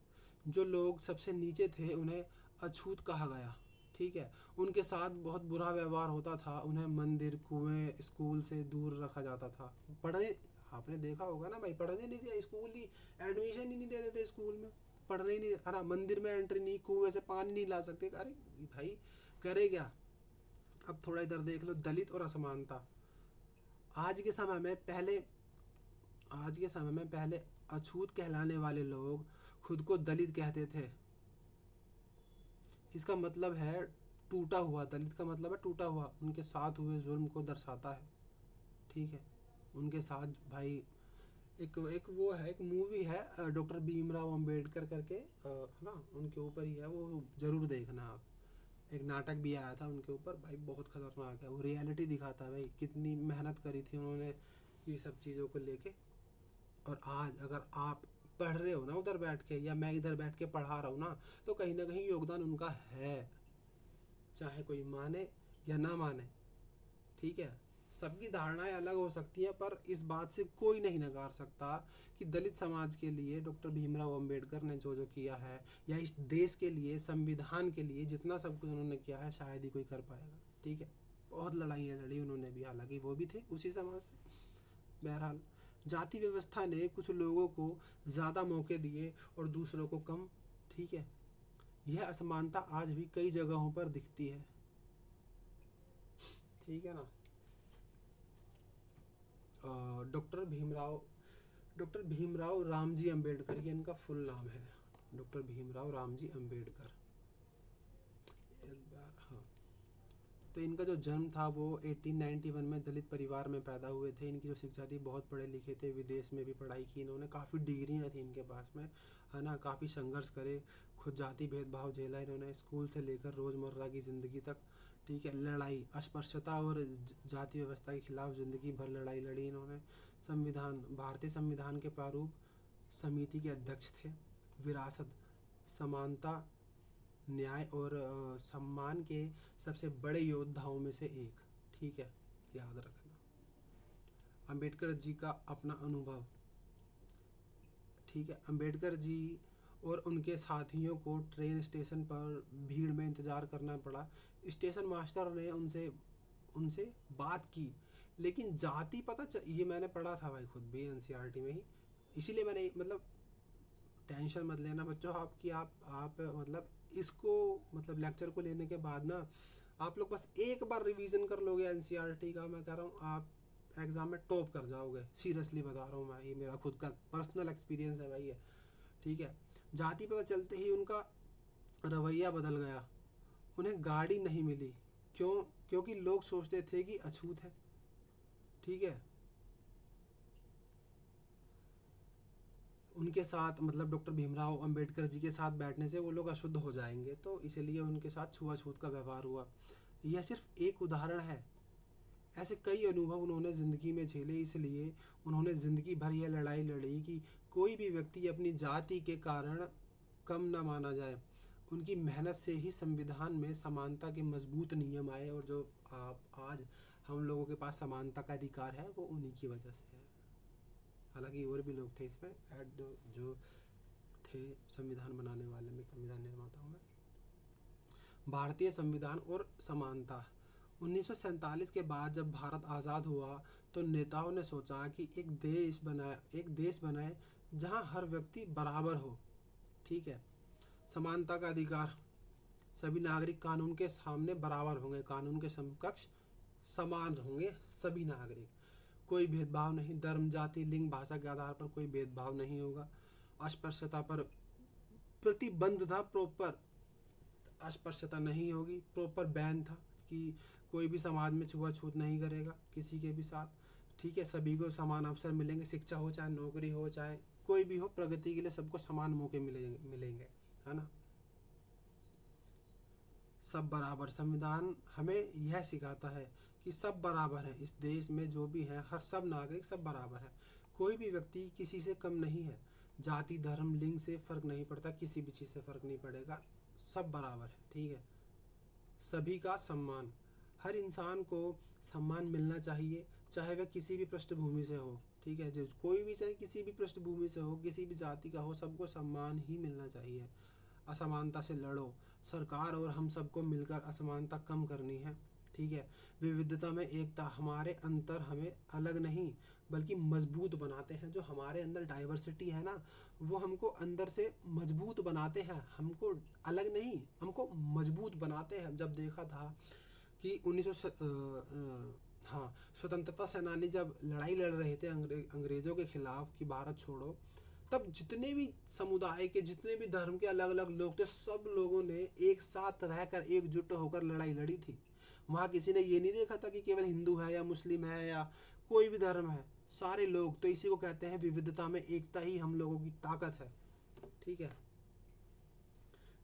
जो लोग सबसे नीचे थे उन्हें अछूत कहा गया। ठीक है, उनके साथ बहुत बुरा व्यवहार होता था, उन्हें मंदिर, कुएं, स्कूल से दूर रखा जाता था। पढ़ने, आपने देखा होगा ना भाई, पढ़ने नहीं दिया, स्कूल ही एडमिशन ही नहीं दे देते स्कूल में, पढ़ने ही नहीं, है ना, मंदिर में एंट्री नहीं, कुएं से पानी नहीं ला सकते। अरे भाई करे क्या। अब थोड़ा इधर देख लो, दलित और असमानता। आज के समय में पहले आज के समय में पहले अछूत कहलाने वाले लोग खुद को दलित कहते थे। इसका मतलब है टूटा हुआ, दलित का मतलब है टूटा हुआ, उनके साथ हुए जुल्म को दर्शाता है। ठीक है, उनके साथ भाई, एक एक वो है, एक मूवी है डॉक्टर भीमराव अंबेडकर करके, है ना, उनके ऊपर ही है वो, ज़रूर देखना आप। एक नाटक भी आया था उनके ऊपर भाई, बहुत खतरनाक है वो, रियलिटी दिखाता है भाई, कितनी मेहनत करी थी उन्होंने ये सब चीज़ों को लेके। और आज अगर आप पढ़ रहे हो ना उधर बैठ के, या मैं इधर बैठ के पढ़ा रहा हूँ ना, तो कहीं ना कहीं योगदान उनका है, चाहे कोई माने या ना माने। ठीक है, सबकी धारणाएं अलग हो सकती हैं, पर इस बात से कोई नहीं नकार सकता कि दलित समाज के लिए डॉक्टर भीमराव अंबेडकर ने जो जो किया है, या इस देश के लिए, संविधान के लिए जितना सब कुछ उन्होंने किया है, शायद ही कोई कर पाएगा। ठीक है, बहुत लड़ाइयाँ लड़ी उन्होंने भी, हालांकि वो भी थे उसी समाज से। बहरहाल, जाति व्यवस्था ने कुछ लोगों को ज़्यादा मौके दिए और दूसरों को कम। ठीक है, यह असमानता आज भी कई जगहों पर दिखती है। ठीक है ना। डॉक्टर भीमराव डॉक्टर भीमराव रामजी अंबेडकर, ये इनका फुल नाम है, डॉक्टर भीमराव रामजी अंबेडकर। एक बार, हाँ, तो इनका जो जन्म था वो 1891 में दलित परिवार में पैदा हुए थे। इनकी जो शिक्षा थी, बहुत पढ़े लिखे थे, विदेश में भी पढ़ाई की इन्होंने, काफ़ी डिग्रियां थी इनके पास में, है ना, काफ़ी संघर्ष करे, खुद जाति भेदभाव झेला इन्होंने, स्कूल से लेकर रोज़मर्रा की ज़िंदगी तक। ठीक है। लड़ाई, अस्पृश्यता और जाति व्यवस्था के खिलाफ जिंदगी भर लड़ाई लड़ी इन्होंने। संविधान, भारतीय संविधान के प्रारूप समिति के अध्यक्ष थे। विरासत, समानता, न्याय और सम्मान के सबसे बड़े योद्धाओं में से एक, ठीक है, याद रखना। अंबेडकर जी का अपना अनुभव, ठीक है। अंबेडकर जी और उनके साथियों को ट्रेन स्टेशन पर भीड़ में इंतज़ार करना पड़ा। स्टेशन मास्टर ने उनसे उनसे बात की, लेकिन जाति ये मैंने पढ़ा था भाई खुद भी एनसीईआरटी में ही, इसीलिए मैंने मतलब टेंशन मत लेना बच्चों आपकी, आप मतलब इसको मतलब लेक्चर को लेने के बाद ना आप लोग बस एक बार रिवीजन कर लोगे एनसीईआरटी का, मैं कह रहा हूँ आप एग्ज़ाम में टॉप कर जाओगे, सीरियसली बता रहा हूँ मैं, ये मेरा खुद का पर्सनल एक्सपीरियंस है भाई ये, ठीक है। जाति पता चलते ही उनका रवैया बदल गया। उन्हें गाड़ी नहीं मिली, क्यों? क्योंकि लोग सोचते थे कि अछूत है, ठीक है। उनके साथ मतलब डॉक्टर भीमराव अंबेडकर जी के साथ बैठने से वो लोग अशुद्ध हो जाएंगे, तो इसलिए उनके साथ छुआछूत का व्यवहार हुआ। यह सिर्फ एक उदाहरण है, ऐसे कई अनुभव उन्होंने ज़िंदगी में झेले, इसलिए उन्होंने ज़िंदगी भर यह लड़ाई लड़ी कि कोई भी व्यक्ति अपनी जाति के कारण कम न माना जाए। उनकी मेहनत से ही संविधान में समानता के मजबूत नियम आए, और जो आप आज हम लोगों के पास समानता का अधिकार है वो उन्हीं की वजह से है। हालांकि और भी लोग थे इसमें ऐड जो थे संविधान बनाने वाले में, संविधान निर्माताओं में। भारतीय संविधान और समानता। 1947 के बाद जब भारत आज़ाद हुआ तो नेताओं ने सोचा कि एक देश बनाए जहां हर व्यक्ति बराबर हो, ठीक है। समानता का अधिकार, सभी नागरिक कानून के सामने बराबर होंगे, कानून के समकक्ष समान होंगे सभी नागरिक, कोई भेदभाव नहीं, धर्म, जाति, लिंग, भाषा के आधार पर कोई भेदभाव नहीं होगा। अस्पृश्यता पर प्रतिबंध था, प्रॉपर अस्पृश्यता नहीं होगी, प्रॉपर बैन था कि कोई भी समाज में छुआछूत नहीं करेगा किसी के भी साथ, ठीक है। सभी को समान अवसर मिलेंगे, शिक्षा हो चाहे नौकरी हो चाहे कोई भी हो, प्रगति के लिए सबको समान मौके मिलेंगे, है ना। सब बराबर, संविधान हमें यह सिखाता है कि सब बराबर हैं इस देश में, जो भी हैं हर सब नागरिक सब बराबर हैं, कोई भी व्यक्ति किसी से कम नहीं है। जाति, धर्म, लिंग से फ़र्क नहीं पड़ता, किसी भी चीज़ से फ़र्क नहीं पड़ेगा, सब बराबर है, ठीक है। सभी का सम्मान, हर इंसान को सम्मान मिलना चाहिए, चाहे वह किसी भी पृष्ठभूमि से हो, ठीक है। जो कोई भी चाहे किसी भी पृष्ठभूमि से हो, किसी भी जाति का हो, सबको सम्मान ही मिलना चाहिए। असमानता से लड़ो, सरकार और हम सबको मिलकर असमानता कम करनी है, ठीक है। विविधता में एकता, हमारे अंतर हमें अलग नहीं बल्कि मजबूत बनाते हैं। जो हमारे अंदर डाइवर्सिटी है ना, वो हमको अंदर से मजबूत बनाते हैं, हमको अलग नहीं, हमको मजबूत बनाते हैं। जब देखा था कि 1900 हाँ, स्वतंत्रता सेनानी जब लड़ाई लड़ रहे थे अंग्रेज़ों के खिलाफ कि भारत छोड़ो, तब जितने भी समुदाय के, जितने भी धर्म के अलग अलग लोग थे, सब लोगों ने एक साथ रहकर एकजुट होकर लड़ाई लड़ी थी। वहाँ किसी ने ये नहीं देखा था कि केवल हिंदू है या मुस्लिम है या कोई भी धर्म है, सारे लोग। तो इसी को कहते हैं विविधता में एकता ही हम लोगों की ताकत है, ठीक है।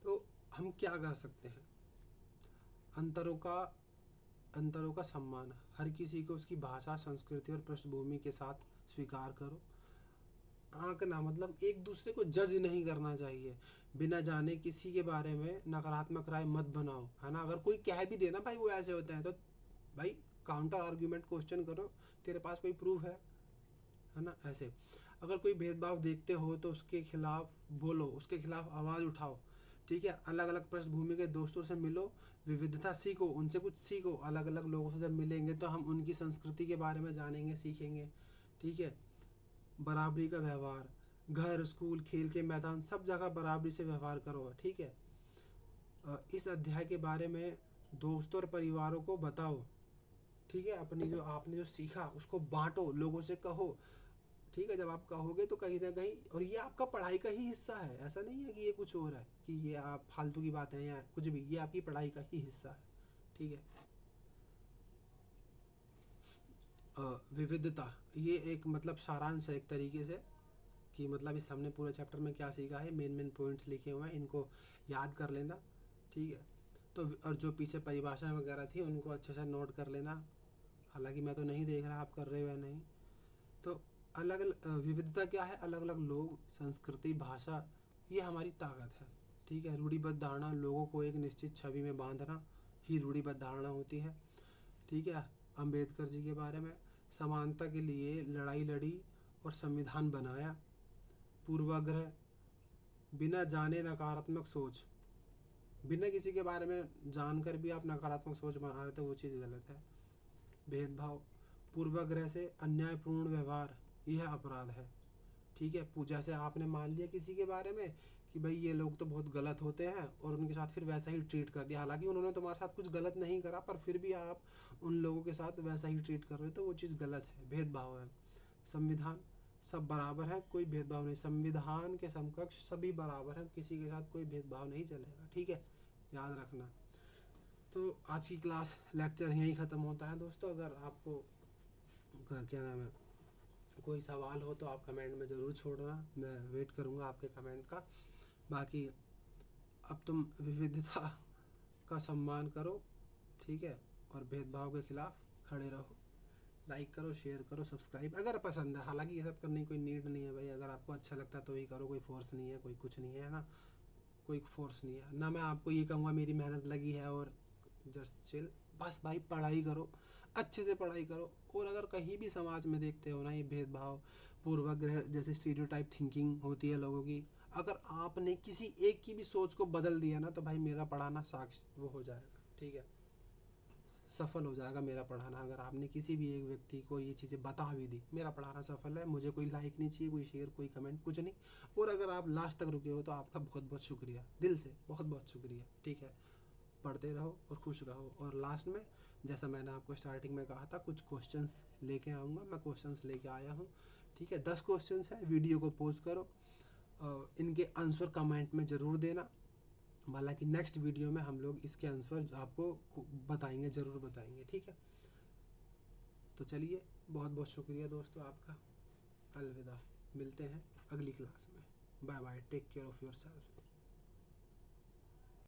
तो हम क्या कर सकते हैं? अंतरों का अंतरों का सम्मान, हर किसी को उसकी भाषा, संस्कृति और पृष्ठभूमि के साथ स्वीकार करो। आंकना मतलब एक दूसरे को जज नहीं करना चाहिए, बिना जाने किसी के बारे में नकारात्मक राय मत बनाओ, है ना। अगर कोई कह भी देना भाई वो ऐसे होते हैं, तो भाई काउंटर आर्ग्यूमेंट क्वेश्चन करो, तेरे पास कोई प्रूफ है ना। ऐसे अगर कोई भेदभाव देखते हो तो उसके खिलाफ बोलो, उसके खिलाफ आवाज़ उठाओ, ठीक है। अलग अलग पृष्ठभूमि के दोस्तों से मिलो, विविधता सीखो, उनसे कुछ सीखो। अलग अलग लोगों से जब मिलेंगे तो हम उनकी संस्कृति के बारे में जानेंगे, सीखेंगे, ठीक है। बराबरी का व्यवहार, घर, स्कूल, खेल के मैदान, सब जगह बराबरी से व्यवहार करो, ठीक है। इस अध्याय के बारे में दोस्तों और परिवारों को बताओ, ठीक है। अपनी जो आपने जो सीखा उसको बांटो, लोगों से कहो, ठीक है। जब आप कहोगे तो कहीं ना कहीं, और ये आपका पढ़ाई का ही हिस्सा है, ऐसा नहीं है कि ये कुछ और है कि ये आप फालतू की बातें हैं या कुछ भी, ये आपकी पढ़ाई का ही हिस्सा है, ठीक है। विविधता, ये एक मतलब सारांश है एक तरीके से कि मतलब इस हमने पूरे चैप्टर में क्या सीखा है, मेन मेन पॉइंट्स लिखे हुए हैं, इनको याद कर लेना, ठीक है। तो और जो पीछे परिभाषा वगैरह थी उनको अच्छे से नोट कर लेना। हालांकि मैं तो नहीं देख रहा आप कर रहे हो या नहीं। तो अलग अलग विविधता क्या है, अलग अलग लोग, संस्कृति, भाषा, ये हमारी ताकत है। ठीक है, रूढ़िबद्ध धारणा, लोगों को एक निश्चित छवि में बांधना ही रूढ़िबद्ध धारणा होती है। ठीक है, अंबेडकर जी के बारे में, समानता के लिए लड़ाई लड़ी और संविधान बनाया। पूर्वाग्रह, बिना जाने नकारात्मक सोच, बिना किसी के बारे में जानकर भी आप नकारात्मक सोच बना रहे थे, वो चीज़ गलत है। भेदभाव, पूर्वाग्रह से अन्यायपूर्ण व्यवहार, यह अपराध है। ठीक है, पूजा से आपने मान लिया किसी के बारे में कि भाई ये लोग तो बहुत गलत होते हैं और उनके साथ फिर वैसा ही ट्रीट कर दिया, हालांकि उन्होंने तुम्हारे साथ कुछ गलत नहीं करा पर फिर भी आप उन लोगों के साथ वैसा ही ट्रीट कर रहे हो, तो वो चीज़ गलत है, भेदभाव है। संविधान, सब बराबर है, कोई भेदभाव नहीं, संविधान के समकक्ष सभी बराबर हैं, किसी के साथ कोई भेदभाव नहीं चलेगा। ठीक है, याद रखना। तो आज की क्लास लेक्चर यहीं ख़त्म होता है दोस्तों। अगर आपको क्या नाम है कोई सवाल हो तो आप कमेंट में ज़रूर छोड़ना, मैं वेट करूँगा आपके कमेंट का। बाकी अब तुम विविधता का सम्मान करो, ठीक है, और भेदभाव के खिलाफ खड़े रहो। लाइक करो, शेयर करो, सब्सक्राइब अगर पसंद है। हालांकि ये सब करने की कोई नीड नहीं है भाई, अगर आपको अच्छा लगता है तो ही करो, कोई फोर्स नहीं है, कोई कुछ नहीं है ना, कोई फोर्स नहीं है ना। मैं आपको ये कहूँगा मेरी मेहनत लगी है और जस्ट चिल। बस भाई पढ़ाई करो, अच्छे से पढ़ाई करो। और अगर कहीं भी समाज में देखते हो ना ये भेदभाव, पूर्वाग्रह जैसे स्टीरियोटाइप थिंकिंग होती है लोगों की, अगर आपने किसी एक की भी सोच को बदल दिया ना तो भाई मेरा पढ़ाना साक्ष वो हो जाएगा। ठीक है, सफल हो जाएगा मेरा पढ़ाना। अगर आपने किसी भी एक व्यक्ति को ये चीज़ें बता भी दी, मेरा पढ़ाना सफल है, मुझे कोई लाइक नहीं चाहिए, कोई शेयर, कोई कमेंट, कुछ नहीं। और अगर आप लास्ट तक रुके हो तो आपका बहुत बहुत शुक्रिया, दिल से बहुत बहुत शुक्रिया। ठीक है, पढ़ते रहो और खुश रहो। और लास्ट में जैसा मैंने आपको स्टार्टिंग में कहा था, कुछ क्वेश्चंस लेके आऊँगा, मैं क्वेश्चंस लेके आया हूँ। ठीक है, 10 क्वेश्चंस है, वीडियो को पोज करो, इनके आंसर कमेंट में ज़रूर देना। हालांकि नेक्स्ट वीडियो में हम लोग इसके आंसर आपको बताएंगे, ज़रूर बताएंगे। ठीक है, तो चलिए, बहुत बहुत शुक्रिया दोस्तों आपका। अलविदा, मिलते हैं अगली क्लास में। Bye bye, take care of your self.